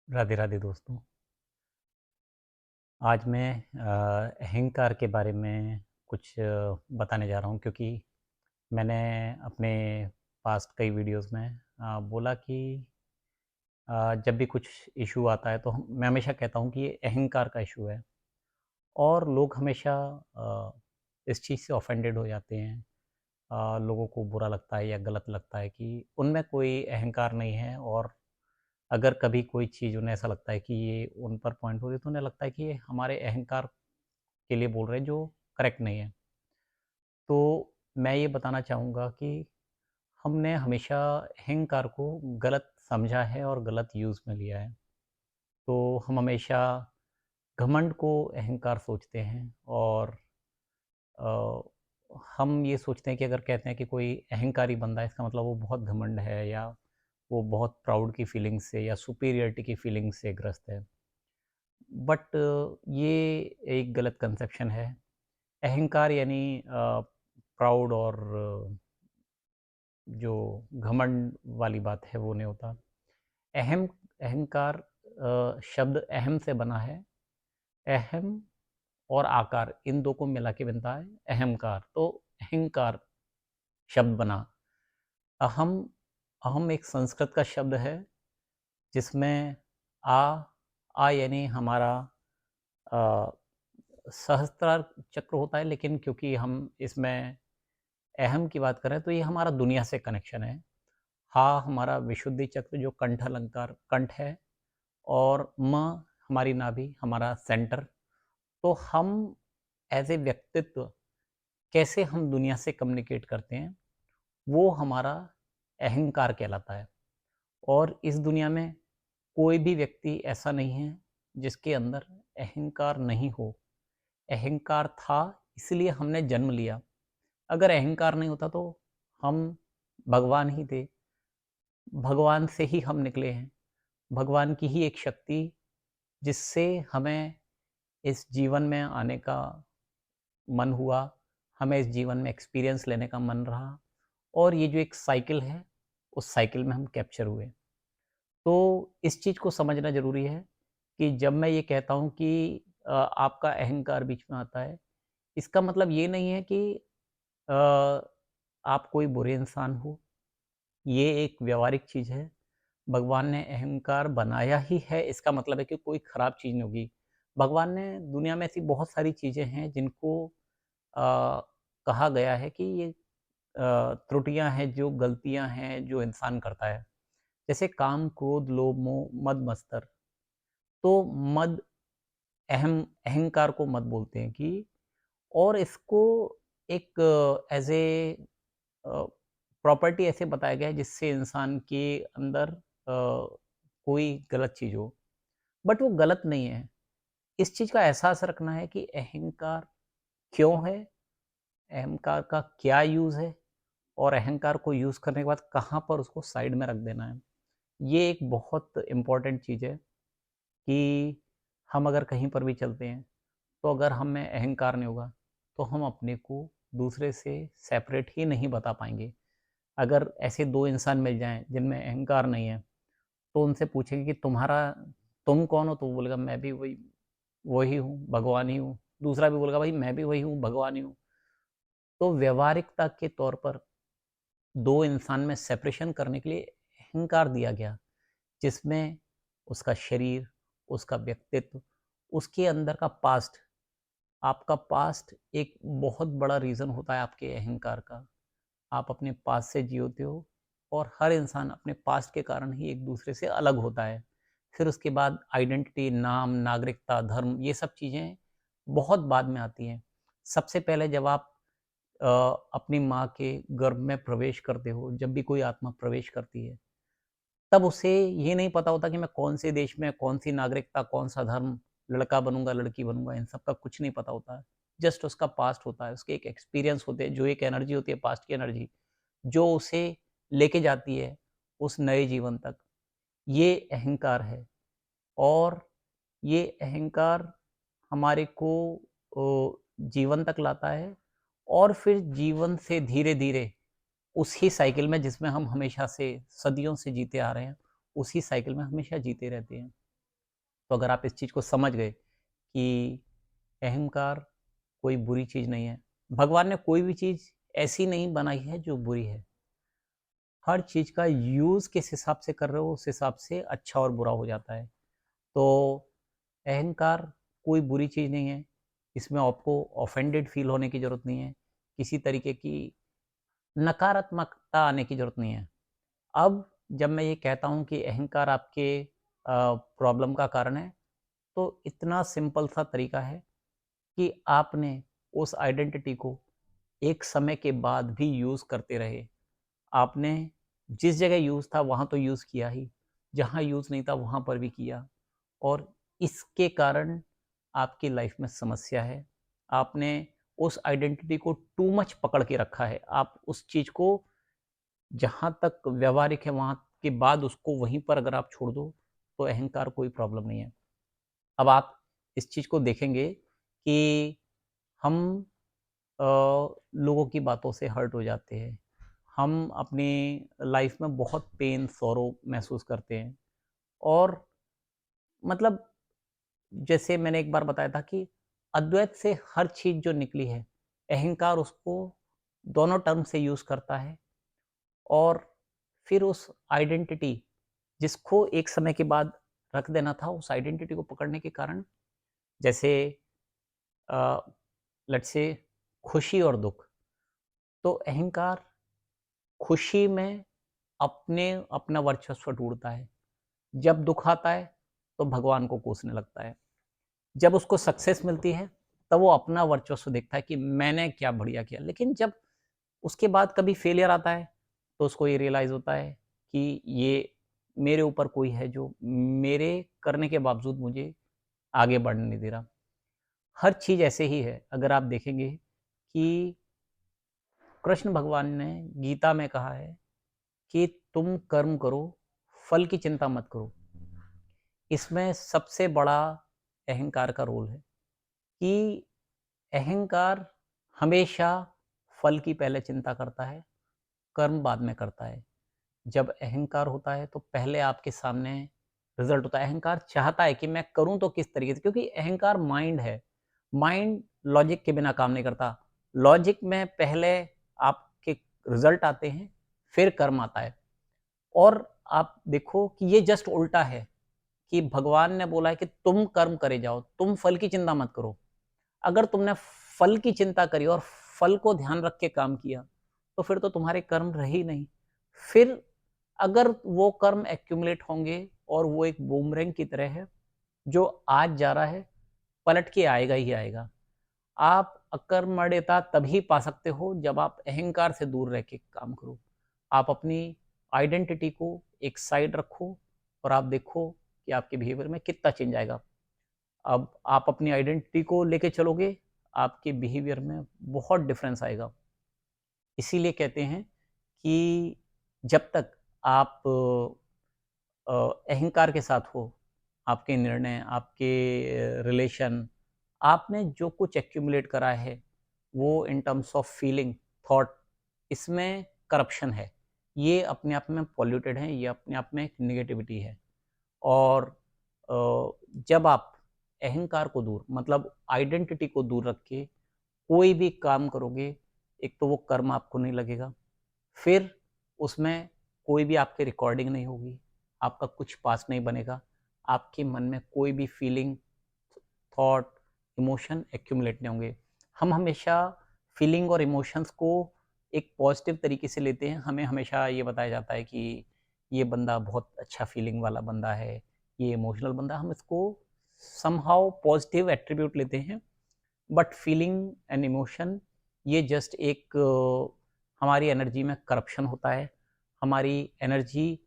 राधे राधे दोस्तों। आज मैं अहंकार के बारे में कुछ बताने जा रहा हूँ, क्योंकि मैंने अपने पास्ट कई वीडियोस में बोला कि जब भी कुछ इशू आता है तो मैं हमेशा कहता हूँ कि ये अहंकार का इशू है। और लोग हमेशा अ, इस चीज़ से ऑफेंडेड हो जाते हैं। लोगों को बुरा लगता है या गलत लगता है कि उनमें कोई अहंकार नहीं है, और अगर कभी कोई चीज़ उन्हें ऐसा लगता है कि ये उन पर पॉइंट हो रही है, तो उन्हें लगता है कि ये हमारे अहंकार के लिए बोल रहे हैं, जो करेक्ट नहीं है। तो मैं ये बताना चाहूँगा कि हमने हमेशा अहंकार को गलत समझा है और गलत यूज़ में लिया है। तो हम हमेशा घमंड को अहंकार सोचते हैं, और अ, हम ये सोचते हैं कि अगर कहते हैं कि कोई अहंकारी बंदा है, इसका मतलब वो बहुत घमंड है, या वो बहुत प्राउड की फीलिंग से या सुपीरियरिटी की फीलिंग से ग्रस्त है। बट ये एक गलत कंसेप्शन है। अहंकार यानी प्राउड और जो घमंड वाली बात है, वो नहीं होता। अहंकार शब्द अहम से बना है। अहम और आकार, इन 2 को मिला के बनता है अहंकार। तो अहंकार शब्द बना। अहम अहम एक संस्कृत का शब्द है, जिसमें आ आ यानी हमारा अ, सहस्त्रार चक्र होता है, लेकिन क्योंकि हम इसमें अहम की बात करें तो ये हमारा दुनिया से कनेक्शन है। हा हमारा विशुद्धि चक्र, जो कंठ अलंकार कंठ है, और म हमारी नाभि, हमारा सेंटर। तो हम एज ए व्यक्तित्व कैसे हम दुनिया से कम्युनिकेट करते हैं, वो हमारा अहंकार कहलाता है। और इस दुनिया में कोई भी व्यक्ति ऐसा नहीं है जिसके अंदर अहंकार नहीं हो। अहंकार था, इसलिए हमने जन्म लिया। अगर अहंकार नहीं होता तो हम भगवान ही थे। भगवान से ही हम निकले हैं। भगवान की ही एक शक्ति, जिससे हमें इस जीवन में आने का मन हुआ, हमें इस जीवन में एक्सपीरियंस लेने का मन रहा, और ये जो एक साइकिल है, उस साइकिल में हम कैप्चर हुए। तो इस चीज़ को समझना ज़रूरी है कि जब मैं ये कहता हूँ कि आपका अहंकार बीच में आता है, इसका मतलब ये नहीं है कि अ, आप कोई बुरे इंसान हो। ये एक व्यावहारिक चीज़ है। भगवान ने अहंकार बनाया ही है, इसका मतलब है कि कोई खराब चीज़ नहीं होगी। भगवान ने दुनिया में ऐसी बहुत सारी चीज़ें हैं जिनको अ, कहा गया है कि ये त्रुटियाँ हैं, जो गलतियाँ हैं, जो इंसान करता है। जैसे काम, क्रोध, लोभ, मोह, मद, मत्सर। तो मद अहंकार को मद बोलते हैं कि, और इसको एक एज़ ए प्रॉपर्टी ऐसे बताया गया है जिससे इंसान के अंदर कोई गलत चीज़ हो, बट वो गलत नहीं है। इस चीज़ का एहसास रखना है कि अहंकार क्यों है, अहंकार का क्या यूज़ है, और अहंकार को यूज़ करने के बाद कहाँ पर उसको साइड में रख देना है। ये एक बहुत इम्पोर्टेंट चीज़ है कि हम अगर कहीं पर भी चलते हैं, तो अगर हम में अहंकार नहीं होगा, तो हम अपने को दूसरे से सेपरेट ही नहीं बता पाएँगे। अगर ऐसे 2 इंसान मिल जाएँ जिनमें अहंकार नहीं है, तो उनसे पूछेंगे कि तुम कौन हो? तो वो बोलेगा मैं भी वही हूँ, भगवान ही हूँ। दूसरा भी बोलेगा भाई मैं भी वही हूँ, भगवान ही हूँ। तो व्यावहारिकता के तौर पर 2 इंसान में सेपरेशन करने के लिए अहंकार दिया गया, जिसमें उसका शरीर, उसका व्यक्तित्व, उसके अंदर का पास्ट। आपका पास्ट एक बहुत बड़ा रीज़न होता है आपके अहंकार का। आप अपने पास्ट से जियोते हो, और हर इंसान अपने पास्ट के कारण ही एक दूसरे से अलग होता है। फिर उसके बाद आइडेंटिटी, नाम, नागरिकता, धर्म, ये सब चीज़ें बहुत बाद में आती हैं। सबसे पहले जब आप अ, अपनी माँ के गर्भ में प्रवेश करते हो, जब भी कोई आत्मा प्रवेश करती है, तब उसे ये नहीं पता होता कि मैं कौन-से देश में, कौन-सी नागरिकता, कौन-सा धर्म, लड़का बनूँगा, लड़की बनूँगा, इन सब का कुछ नहीं पता होता है। जस्ट उसका पास्ट होता है, उसके एक एक्सपीरियंस होते हैं, जो एक एनर्जी होती है, पास्ट की एनर्जी, जो उसे लेके जाती है उस नए जीवन तक। ये अहंकार है, और ये अहंकार हमारे को जीवन तक लाता है, और फिर जीवन से धीरे-धीरे उसी साइकिल में, जिसमें हम हमेशा से, सदियों से जीते आ रहे हैं, उसी साइकिल में हमेशा जीते रहते हैं। तो अगर आप इस चीज़ को समझ गए कि अहंकार कोई बुरी चीज़ नहीं है, भगवान ने कोई भी चीज़ ऐसी नहीं बनाई है जो बुरी है। हर चीज़ का यूज़ किस हिसाब से कर रहे हो, उस हिसाब से अच्छा और बुरा हो जाता है। तो अहंकार कोई बुरी चीज़ नहीं है, इसमें आपको ऑफेंडेड फ़ील होने की ज़रूरत नहीं है, किसी तरीके की नकारात्मकता आने की ज़रूरत नहीं है। अब जब मैं ये कहता हूँ कि अहंकार आपके प्रॉब्लम का कारण है, तो इतना सिंपल सा तरीका है कि आपने उस आइडेंटिटी को एक समय के बाद भी यूज़ करते रहे। आपने जिस जगह यूज़ था वहाँ तो यूज़ किया ही, जहाँ यूज़ नहीं था वहाँ पर भी किया और इसके कारण आपकी लाइफ में समस्या है। आपने उस आइडेंटिटी को टू मच पकड़ के रखा है। आप उस चीज़ को जहाँ तक व्यावहारिक है वहाँ के बाद उसको वहीं पर अगर आप छोड़ दो, तो अहंकार कोई प्रॉब्लम नहीं है। अब आप इस चीज़ को देखेंगे कि हम लोगों की बातों से हर्ट हो जाते हैं। हम अपनी लाइफ में बहुत पेन, सॉरो महसूस करते हैं और मतलब जैसे मैंने एक बार बताया था कि अद्वैत से हर चीज़ जो निकली है, अहंकार उसको दोनों टर्म से यूज़ करता है और फिर उस आइडेंटिटी जिसको एक समय के बाद रख देना था, उस आइडेंटिटी को पकड़ने के कारण जैसे अ, लेट्स से खुशी और दुःख, तो अहंकार खुशी में अपना वर्चस्व ढूँढता है। जब दुःख आता है, तो भगवान को कोसने लगता है। जब उसको सक्सेस मिलती है, तब वो अपना वर्चस्व देखता है कि मैंने क्या बढ़िया किया। लेकिन जब उसके बाद कभी फेलियर आता है, तो उसको ये रियलाइज़ होता है कि ये मेरे ऊपर कोई है जो मेरे करने के बावजूद मुझे आगे बढ़ने नहीं दे रहा। हर चीज़ ऐसे ही है। अगर आप देखेंगे कि कृष्ण भगवान ने गीता में कहा है कि तुम कर्म करो, फल की चिंता मत करो। इसमें सबसे बड़ा अहंकार का रोल है कि अहंकार हमेशा फल की पहले चिंता करता है, कर्म बाद में करता है। जब अहंकार होता है तो पहले आपके सामने रिजल्ट होता है। अहंकार चाहता है कि मैं करूं तो किस तरीके से, क्योंकि अहंकार माइंड है। माइंड लॉजिक के बिना काम नहीं करता। लॉजिक में पहले आपके रिजल्ट आते हैं, फिर कर्म आता है। और आप देखो कि ये जस्ट उल्टा है कि भगवान ने बोला है कि तुम कर्म करे जाओ, तुम फल की चिंता मत करो। अगर तुमने फल की चिंता करी और फल को ध्यान रख के काम किया, तो फिर तो तुम्हारे कर्म रहे ही नहीं। फिर अगर वो कर्म एक्यूमुलेट होंगे और वो एक बूमरैंग की तरह है, जो आज जा रहा है, पलट के आएगा ही आएगा। आप अकर्मण्यता तभी पा सकते हो जब आप अहंकार से दूर रह के काम करो। आप अपनी आइडेंटिटी को एक साइड रखो और आप देखो कि आपके बिहेवियर में कितना चेंज आएगा। अब आप अपनी आइडेंटिटी को लेके चलोगे, आपके बिहेवियर में बहुत डिफरेंस आएगा। इसीलिए कहते हैं कि जब तक आप अहंकार के साथ हो, आपके निर्णय, आपके रिलेशन, आपने जो कुछ एक्यूमुलेट करा है, वो इन टर्म्स ऑफ फीलिंग, थॉट, इसमें करप्शन है। ये अपने आप में पॉल्यूटेड है, ये अपने आप में एक नेगेटिविटी है। और जब आप अहंकार को दूर मतलब आइडेंटिटी को दूर रख के कोई भी काम करोगे, एक तो वो कर्म आपको नहीं लगेगा, फिर उसमें कोई भी आपकी रिकॉर्डिंग नहीं होगी, आपका कुछ पास नहीं बनेगा, आपके मन में कोई भी फीलिंग, थॉट, इमोशन एक्यूमुलेट नहीं होंगे। हम हमेशा फीलिंग और इमोशंस को एक पॉजिटिव तरीके से लेते हैं। हमें हमेशा ये बताया जाता है कि ये बंदा बहुत अच्छा फीलिंग वाला बंदा है, ये इमोशनल बंदा, हम इसको समहाउ पॉजिटिव एट्रीब्यूट लेते हैं। बट फीलिंग एंड इमोशन, ये जस्ट एक हमारी एनर्जी में करप्शन होता है। हमारी एनर्जी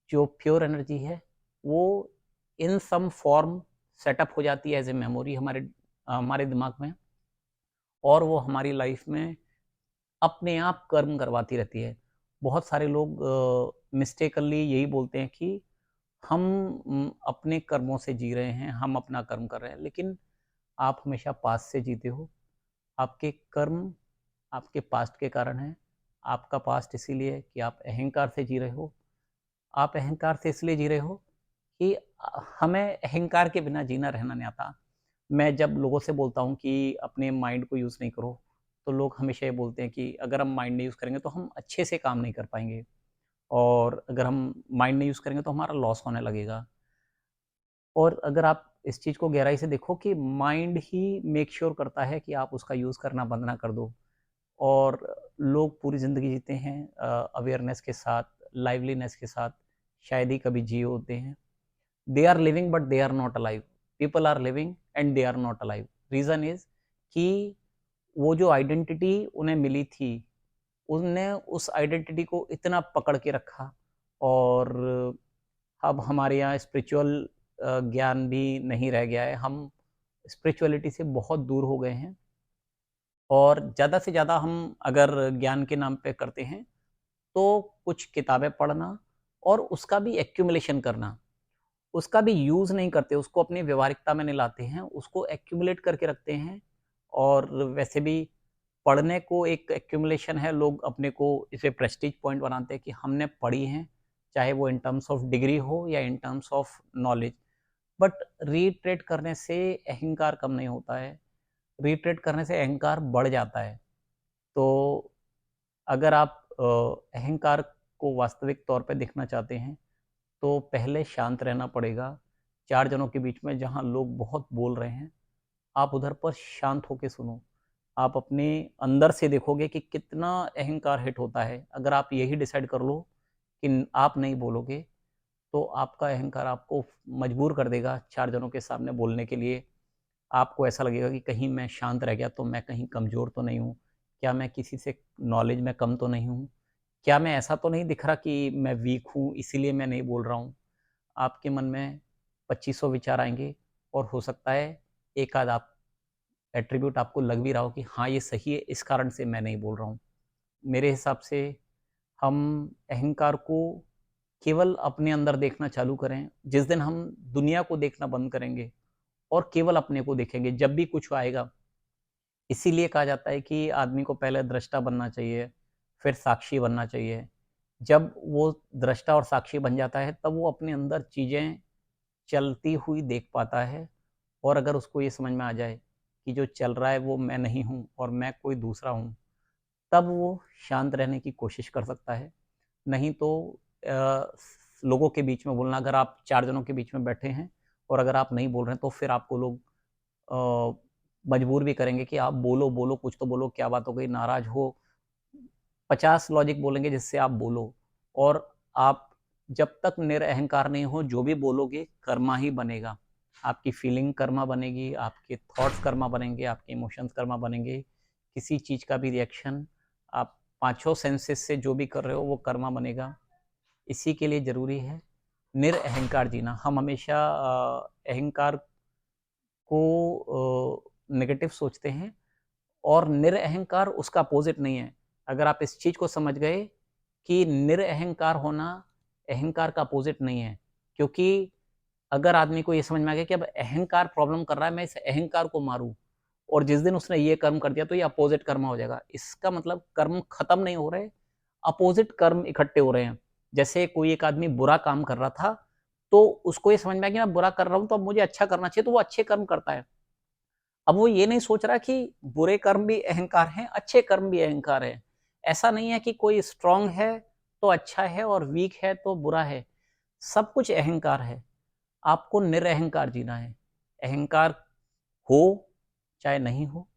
जो प्योर एनर्जी है, वो इन सम फॉर्म सेटअप हो जाती है एज ए मेमोरी हमारे हमारे दिमाग में, और वो हमारी लाइफ में अपने आप कर्म करवाती रहती है। बहुत सारे लोग मिस्टेकनली यही बोलते हैं कि हम अपने कर्मों से जी रहे हैं, हम अपना कर्म कर रहे हैं, लेकिन आप हमेशा पास्ट से जीते हो। आपके कर्म आपके पास्ट के कारण हैं। आपका पास्ट इसीलिए कि आप अहंकार से जी रहे हो। आप अहंकार से इसलिए जी रहे हो कि हमें अहंकार के बिना जीना रहना नहीं आता। मैं जब लोगों से बोलता हूँ कि अपने माइंड को यूज़ नहीं करो, तो लोग हमेशा ये बोलते हैं कि अगर हम माइंड नहीं यूज़ करेंगे तो हम अच्छे से काम नहीं कर पाएँगे और अगर हम माइंड नहीं यूज़ करेंगे तो हमारा लॉस होने लगेगा। और अगर आप इस चीज़ को गहराई से देखो कि माइंड ही मेक श्योर करता है कि आप उसका यूज़ करना बंद ना कर दो। और लोग पूरी ज़िंदगी जीते हैं अवेयरनेस के साथ, लाइवलीनेस के साथ, शायद ही कभी जिए होते हैं। They are living but they are not alive. People are living and they are not alive. Reason is कि वो जो आइडेंटिटी उन्हें मिली थी, उनने उस आइडेंटिटी को इतना पकड़ के रखा और अब हमारे यहाँ स्पिरिचुअल ज्ञान भी नहीं रह गया है। हम स्पिरिचुअलिटी से बहुत दूर हो गए हैं और ज़्यादा से ज़्यादा हम अगर ज्ञान के नाम पे करते हैं, तो कुछ किताबें पढ़ना और उसका भी एक्यूमुलेशन करना। उसका भी यूज़ नहीं करते, उसको अपनी व्यावहारिकता में नहीं लाते हैं, उसको एक्यूमुलेट करके रखते हैं और वैसे भी पढ़ने को एक एक्यूमुलेशन है, लोग अपने को इसे प्रेस्टीज पॉइंट बनाते हैं कि हमने पढ़ी हैं, चाहे वो इन टर्म्स ऑफ डिग्री हो या in terms of knowledge. But रीट्रेड करने से अहंकार कम नहीं होता है, रीट्रेड करने से अहंकार बढ़ जाता है। तो अगर आप अहंकार को वास्तविक तौर पे देखना चाहते हैं, तो पहले शांत रहना पड़ेगा। 4 जनों के बीच में जहाँ लोग बहुत बोल रहे हैं, आप उधर पर शांत होके सुनो। आप अपने अंदर से देखोगे कि कितना अहंकार हिट होता है। अगर आप यही डिसाइड कर लो कि आप नहीं बोलोगे, तो आपका अहंकार आपको मजबूर कर देगा 4 जनों के सामने बोलने के लिए। आपको ऐसा लगेगा कि कहीं मैं शांत रह गया तो मैं कहीं कमज़ोर तो नहीं हूँ? क्या मैं किसी से नॉलेज में कम तो नहीं हूँ? क्या मैं ऐसा तो नहीं दिख रहा कि मैं वीक हूँ इसीलिए मैं नहीं बोल रहा हूँ? आपके मन में 2500 विचार आएँगे और हो सकता है एक आध आप एट्रिब्यूट आपको लग भी रहा हो कि हाँ, ये सही है, इस कारण से मैं नहीं बोल रहा हूँ। मेरे हिसाब से हम अहंकार को केवल अपने अंदर देखना चालू करें। जिस दिन हम दुनिया को देखना बंद करेंगे और केवल अपने को देखेंगे जब भी कुछ आएगा। इसीलिए कहा जाता है कि आदमी को पहले दृष्टा बनना चाहिए, फिर साक्षी बनना चाहिए। जब वो दृष्टा और साक्षी बन जाता है, तब वो अपने अंदर चीज़ें चलती हुई देख पाता है और अगर उसको ये समझ में आ जाए कि जो चल रहा है वो मैं नहीं हूँ और मैं कोई दूसरा हूँ, तब वो शांत रहने की कोशिश कर सकता है। नहीं तो लोगों के बीच में बोलना, अगर आप 4 जनों के बीच में बैठे हैं और अगर आप नहीं बोल रहे हैं, तो फिर आपको लोग अ, मजबूर भी करेंगे कि आप बोलो, बोलो, कुछ तो बोलो, क्या बात हो गई, नाराज़ हो। 50 लॉजिक बोलेंगे जिससे आप बोलो और आप जब तक निरअहंकार नहीं हो, जो भी बोलोगे कर्मा ही बनेगा। आपकी फीलिंग कर्मा बनेगी, आपके थॉट्स कर्मा बनेंगे, आपके इमोशंस कर्मा बनेंगे। किसी चीज़ का भी रिएक्शन आप पाँचों सेंसेस से जो भी कर रहे हो वो कर्मा बनेगा। इसी के लिए ज़रूरी है निरअहंकार जीना। हम हमेशा अहंकार को नेगेटिव सोचते हैं और निरअहंकार उसका अपोज़िट नहीं है। अगर आप इस चीज़ को समझ गए कि निरअहंकार होना अहंकार का अपोज़िट नहीं है, क्योंकि अगर आदमी को ये समझ में आ गया कि अब अहंकार प्रॉब्लम कर रहा है, मैं इस अहंकार को मारूँ और जिस दिन उसने ये कर्म कर दिया तो ये अपोज़िट कर्म हो जाएगा। इसका मतलब कर्म खत्म नहीं हो रहे, अपोज़िट कर्म इकट्ठे हो रहे हैं। जैसे कोई एक आदमी बुरा काम कर रहा था, तो उसको ये समझ में आया कि मैं बुरा कर रहा हूँ तो अब मुझे अच्छा करना चाहिए, तो वो अच्छे कर्म करता है। अब वो ये नहीं सोच रहा कि बुरे कर्म भी अहंकार हैं, अच्छे कर्म भी अहंकार है। ऐसा नहीं है कि कोई स्ट्रॉन्ग है तो अच्छा है और वीक है तो बुरा है। सब कुछ अहंकार है। आपको निरअहंकार जीना है। अहंकार हो चाहे नहीं हो,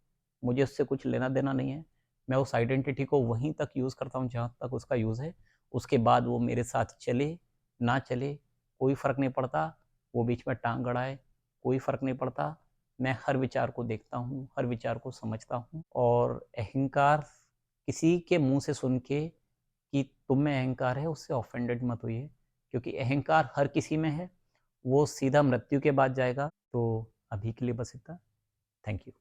मुझे उससे कुछ लेना-देना नहीं है। मैं उस आइडेंटिटी को वहीं तक यूज़ करता हूँ जहाँ तक उसका यूज़ है। उसके बाद वो मेरे साथ चले, ना चले, कोई फ़र्क नहीं पड़ता। वो बीच में टाँग अड़ाए, कोई फ़र्क नहीं पड़ता। मैं हर विचार को देखता हूँ, हर विचार को समझता हूँ और अहंकार किसी के मुँह से सुन के कि तुम में अहंकार है, उससे ऑफेंडेड मत होइए, क्योंकि अहंकार हर किसी में है। वो सीधा मृत्यु के बाद जाएगा। तो अभी के लिए बस इतना। Thank you.